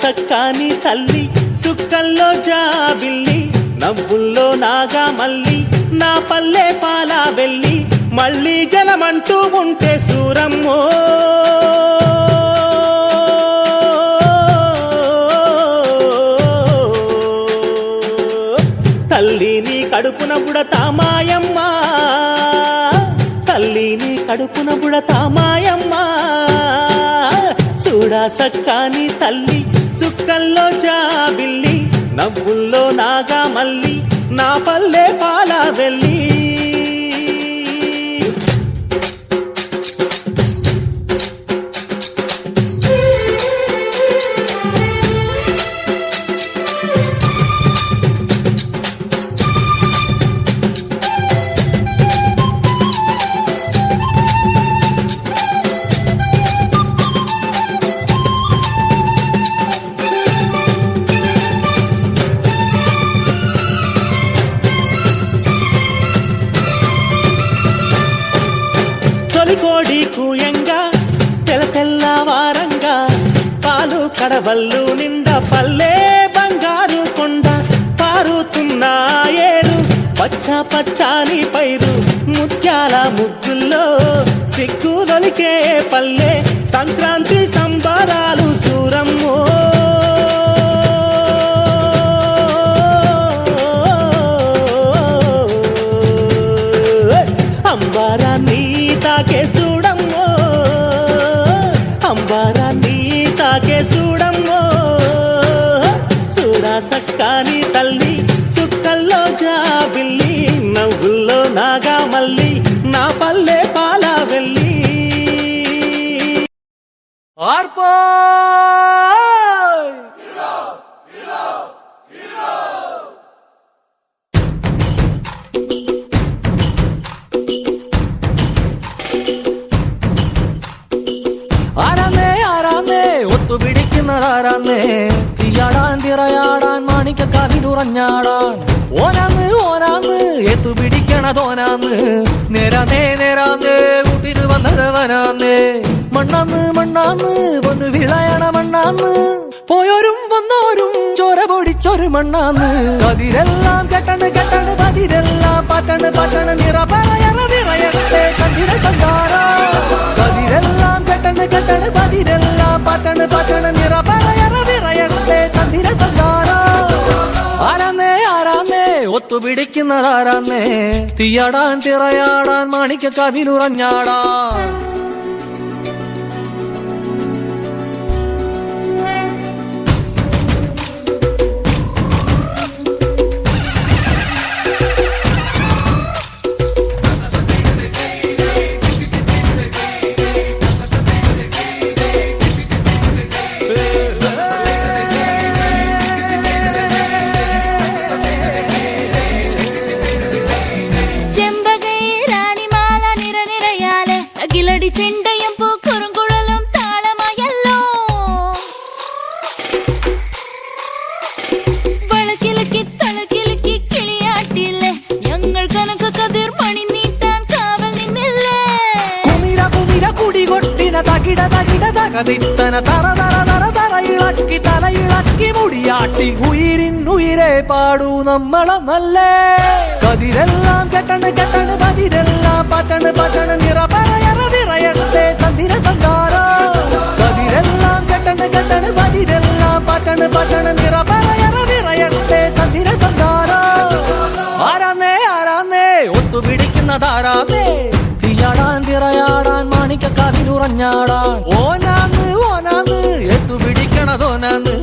సక్కాని తల్లి సుక్కల్లో జాబిల్లి నవ్వుల్లో నాగా మల్లి నా పల్లె పాలా వెళ్ళి మళ్ళీ జలమంటూ ఉంటే సూరమ్మో తల్లిని కడుపున బుడతా మాయమ్మ తల్లిని కడుపున బుడతా మాయమ్మ చూడా సక్కాని తల్లి సుక్కల్లో జాబిల్లి నవ్వుల్లో నాగా మల్లి నా పల్లె పాలా వెళ్ళి కోడి కూయంగా తెల్ల తెల్లవారంగా పాలు కడవల్లు నిండా పల్లె బంగారు కొండ పారుతున్న ఏరు పచ్చ పచ్చాని పైరు ముత్యాల ముగ్గుల్లో సిగ్గులొలికే పల్లె సంక్రాంతి సంబరాలు సూరమ్మో అంబారాన్ని తాకే చూడమ్మో అంబారాన్ని తాకే చూడమ్మో చూడా సక్కాని తల్లి సుక్కల్లో జాబిల్లి నవ్వుల్లో నాగా మల్లి నా పల్లె పాలా వెళ్ళి ఆర్పో ഒത്തു പിടിക്കുന്നതാരാന്നേ തീയാടാൻ തിറയാടാൻ മാണിക്കക്കാവിലുറഞ്ഞാടാൻ ഓനാന്ന് ഓനാന്ന് എത്തു പിടിക്കണതോനാന്ന് നേരാന്നേ കൂട്ടിന് വന്നതവനാന്നേ മണ്ണാന്ന് മണ്ണാന്ന് വന്ന് വിളയണ മണ്ണാന്ന് പോയോരും വന്നോരും ചോര പൊടിച്ചൊരു മണ്ണാന്ന് കതിരെല്ലാം കെട്ടണ് പതിരെല്ലാം പറ്റണ് നിറ പറയണേ കണ്ടിര കണ്ടാറാ കതിരെല്ലാം കെട്ടണ് പതിരെല്ലാം പറ്റണ് നിറ പറയണേ കണ്ടിര കണ്ടാറാ ആരാന്നേ ഒത്തു പിടിക്കുന്നതാരാന്നേ തീയാടാൻ തിറയാടാൻ മാണിക്കക്കാവിലുറഞ്ഞാടാ ചെണ്ടയും പൂക്കുറുങ്കുഴലും താളമായല്ലോ വളക്കിലക്കി കിളിയാട്ടില്ലേ ഞങ്ങൾ കനക കതിർ മണി നീട്ടാൻ കാവൽ നിന്നില്ലേ കുമിര കുടികൊട്ടിന തകിട തകതിത്തന തറ ഇളക്കി തലയിളക്കി മുടിയാട്ടി ഉയിരെ പാടൂ നമ്മളെ നല്ലേ കതിരെല്ലാം കെട്ടണ് പതിരെല്ലാം പറ്റണ് നിറ പറയണേ തന്തിര തന്താരോ കതിരെല്ലാം കെട്ടണ് പതിരെല്ലാം പറ്റണ് നിറ പറയണേ തന്തിര തന്താരോ ആരാന്നേ ഒത്തു പിടിക്കുന്നതാരാന്നേ തീയാടാൻ തിറയാടാൻ മാണിക്കക്കാവിലുറഞ്ഞാടാൻ ഓനാന്ന് എത്തു പിടിക്കണതോനാന്ന്